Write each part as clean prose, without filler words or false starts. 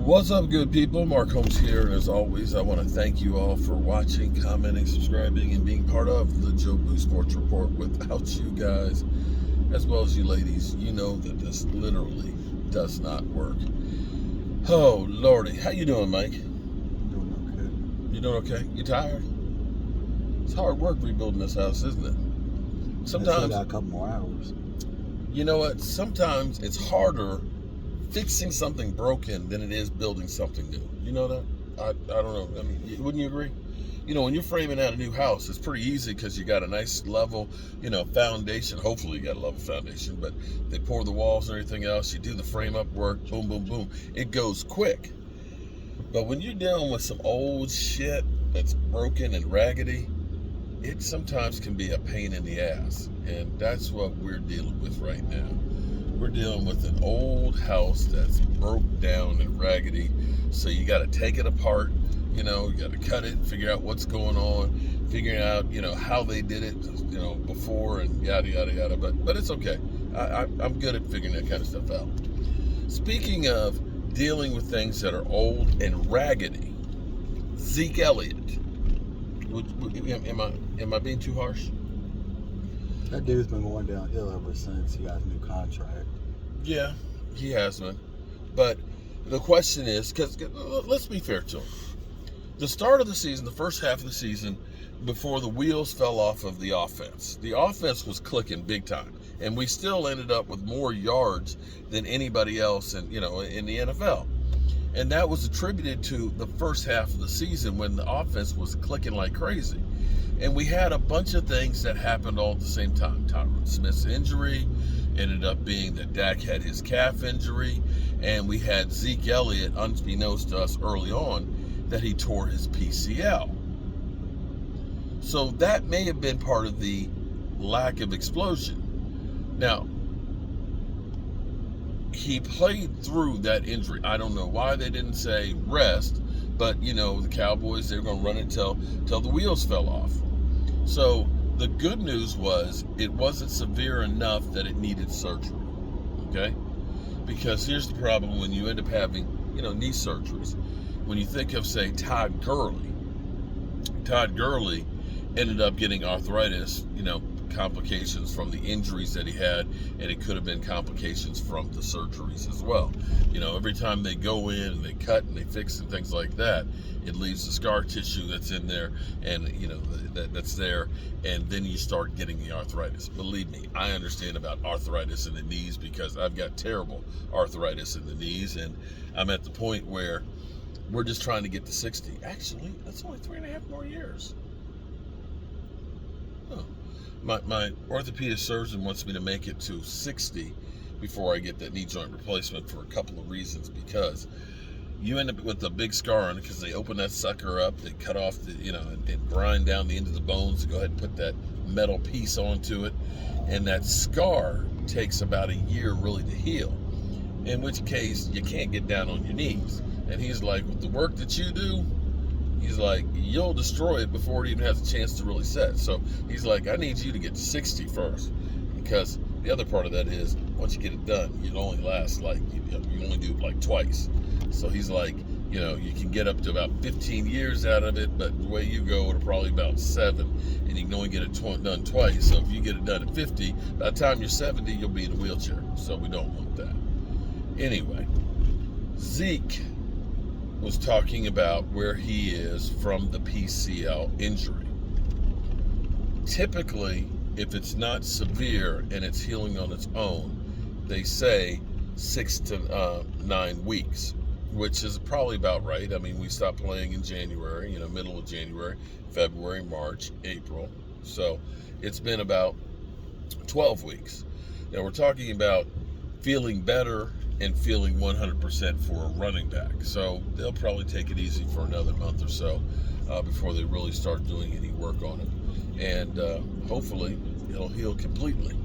What's up, good people? Mark Holmes here, and as always, I want to thank you all for watching, commenting, subscribing, and being part of the Joe Blue Sports Report. Without you guys, as well as you ladies, you know that this literally does not work. Oh, Lordy. How you doing, Mike? Doing You doing okay? You tired? It's hard work rebuilding this house, isn't it? okay. Still Sometimes, got a couple more hours. you know what? Sometimes it's harder fixing something broken than it is building something new. You know that? I don't know. I mean, wouldn't you agree? You know, when you're framing out a new house, it's pretty easy because you got a nice level, foundation. Hopefully you got a level foundation, but they pour the walls and everything else. You do the frame up work, boom, boom, boom. It goes quick. But when you're dealing with some old shit that's broken and raggedy, it sometimes can be a pain in the ass. And that's what we're dealing with right now. We're dealing with an old house that's broke down and raggedy. So you got to take it apart. You got to cut it, figure out what's going on, figuring out, how they did it, before and yada, yada, yada. But it's okay. I'm good at figuring that kind of stuff out. Speaking of dealing with things that are old and raggedy, Zeke Elliott. Am I being too harsh? That dude's been going downhill ever since he got a new contract. Yeah, he has been. But the question is, because let's be fair to him. The start of the season, the first half of the season, before the wheels fell off of the offense was clicking big time. And we still ended up with more yards than anybody else in the NFL. And that was attributed to the first half of the season when the offense was clicking like crazy. And we had a bunch of things that happened all at the same time. Tyron Smith's injury ended up being that Dak had his calf injury, and we had Zeke Elliott, unbeknownst to us early on, that he tore his PCL. So that may have been part of the lack of explosion. Now, he played through that injury. I don't know why they didn't say rest, but the Cowboys, they were going to run it till the wheels fell off. So the good news was it wasn't severe enough that it needed surgery. Okay? Because here's the problem when you end up having, knee surgeries. When you think of, say, Todd Gurley ended up getting arthritis, complications from the injuries that he had, and it could have been complications from the surgeries as well. Every time they go in and they cut and they fix and things like that, it leaves the scar tissue that's in there, and that's there, and then you start getting the arthritis. Believe me, I understand about arthritis in the knees because I've got terrible arthritis in the knees, and I'm at the point where we're just trying to get to 60. Actually, that's only 3.5 more years. Oh. My orthopedic surgeon wants me to make it to 60 before I get that knee joint replacement for a couple of reasons. Because you end up with a big scar on it because they open that sucker up, they cut off and grind down the end of the bones to go ahead and put that metal piece onto it. And that scar takes about a year really to heal. In which case, you can't get down on your knees. And he's like, with the work that you do, he's like, you'll destroy it before it even has a chance to really set. So he's like, I need you to get to 60 first. Because the other part of that is, once you get it done, it only lasts you only do it like twice. So he's like, you can get up to about 15 years out of it, but the way you go, it'll probably about 7. And you can only get it done twice. So if you get it done at 50, by the time you're 70, you'll be in a wheelchair. So we don't want that. Anyway, Zeke was talking about where he is from the PCL injury. Typically, if it's not severe and it's healing on its own, they say 6 to 9 weeks, which is probably about right. I mean, we stopped playing in January, middle of January, February, March, April. So it's been about 12 weeks. Now we're talking about feeling better and feeling 100% for a running back. So they'll probably take it easy for another month or so before they really start doing any work on it. And hopefully it'll heal completely.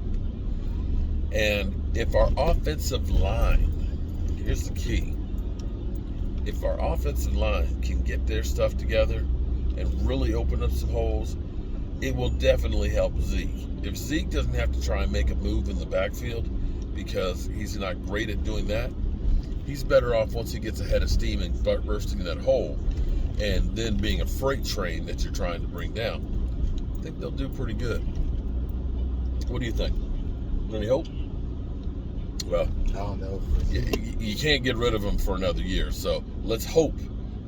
And if our offensive line, here's the key, if our offensive line can get their stuff together and really open up some holes, it will definitely help Zeke. If Zeke doesn't have to try and make a move in the backfield, because he's not great at doing that, He's better off once he gets ahead of steam and bursting that hole, and then being a freight train that you're trying to bring down. I think they'll do pretty good. What do you think? Any hope? Well, I don't know. you can't get rid of him for another year. So let's hope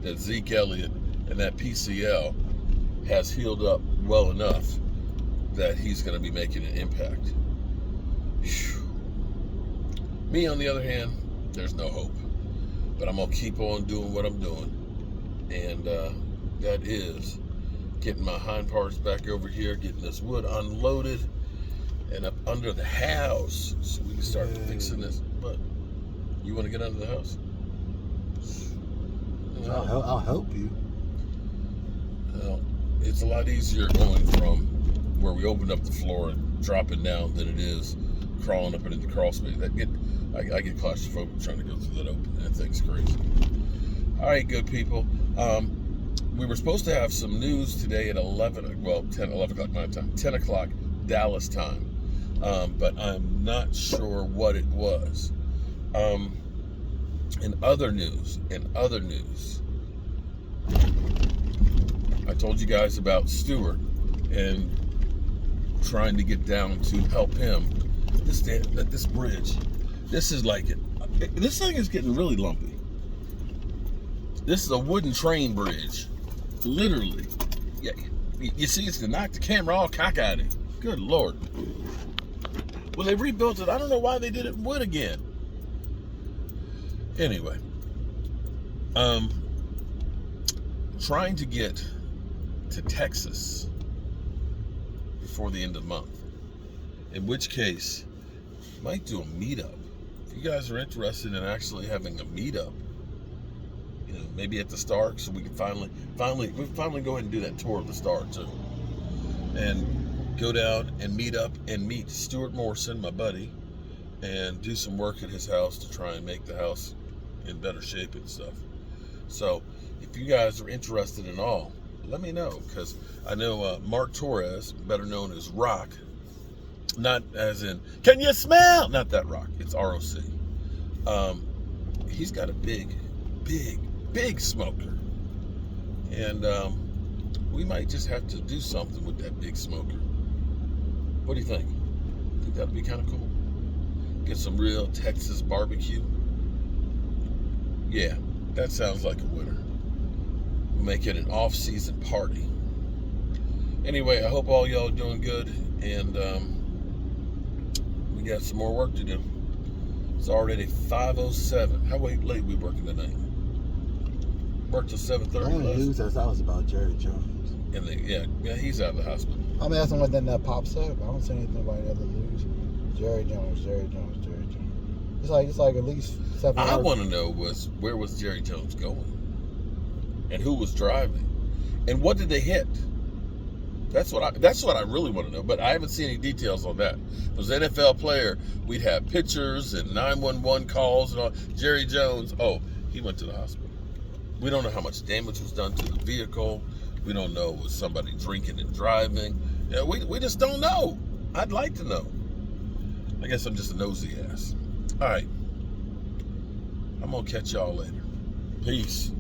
that Zeke, Elliott, and that PCL has healed up well enough that he's going to be making an impact. Whew. Me, on the other hand, there's no hope. But I'm going to keep on doing what I'm doing. And that is getting my hind parts back over here, getting this wood unloaded and up under the house so we can start fixing this. But you want to get under the house? I'll help you. Well, it's a lot easier going from where we opened up the floor and dropping down than it is crawling up into the crawl space. I get claustrophobic trying to go through that open. That thing's crazy. All right, good people. We were supposed to have some news today at 11 o'clock my time, 10 o'clock Dallas time. But I'm not sure what it was. In other news, I told you guys about Stewart and trying to get down to help him. This bridge, this is like it. This thing is getting really lumpy. This is a wooden train bridge, literally. Yeah, you see, it's to knock the camera all cockeyed. Good Lord. Well, they rebuilt it. I don't know why they did it in wood again. Anyway, trying to get to Texas before the end of the month. In which case, might do a meetup. If you guys are interested in actually having a meetup, you know, maybe at the Stark, so we can finally go ahead and do that tour of the Stark too, and go down and meet Stuart Morrison, my buddy, and do some work at his house to try and make the house in better shape and stuff. So if you guys are interested in all, let me know, because I know Mark Torres, better known as Rock, not as in can you smell, not that Rock, it's ROC. He's got a big smoker, and we might just have to do something with that big smoker. What do you think? Think that'd be kind of cool? Get some real Texas barbecue. Yeah, that sounds like a winner. We'll make it an off-season party. Anyway, I hope all y'all are doing good, and we got some more work to do. It's already 5:07. How late we working tonight? Worked till 7:30. The only news I saw was about Jerry Jones. And yeah, he's out of the hospital. I mean, that's the one that pops up. I don't see anything about any other news. Jerry Jones. It's like at least 7 hours. I want to know where was Jerry Jones going, and who was driving, and what did they hit? That's what I really want to know. But I haven't seen any details on that. If it was an NFL player, we'd have pictures and 911 calls and all. Jerry Jones, he went to the hospital. We don't know how much damage was done to the vehicle. We don't know, was somebody drinking and driving. Yeah, we just don't know. I'd like to know. I guess I'm just a nosy ass. All right. I'm going to catch y'all later. Peace.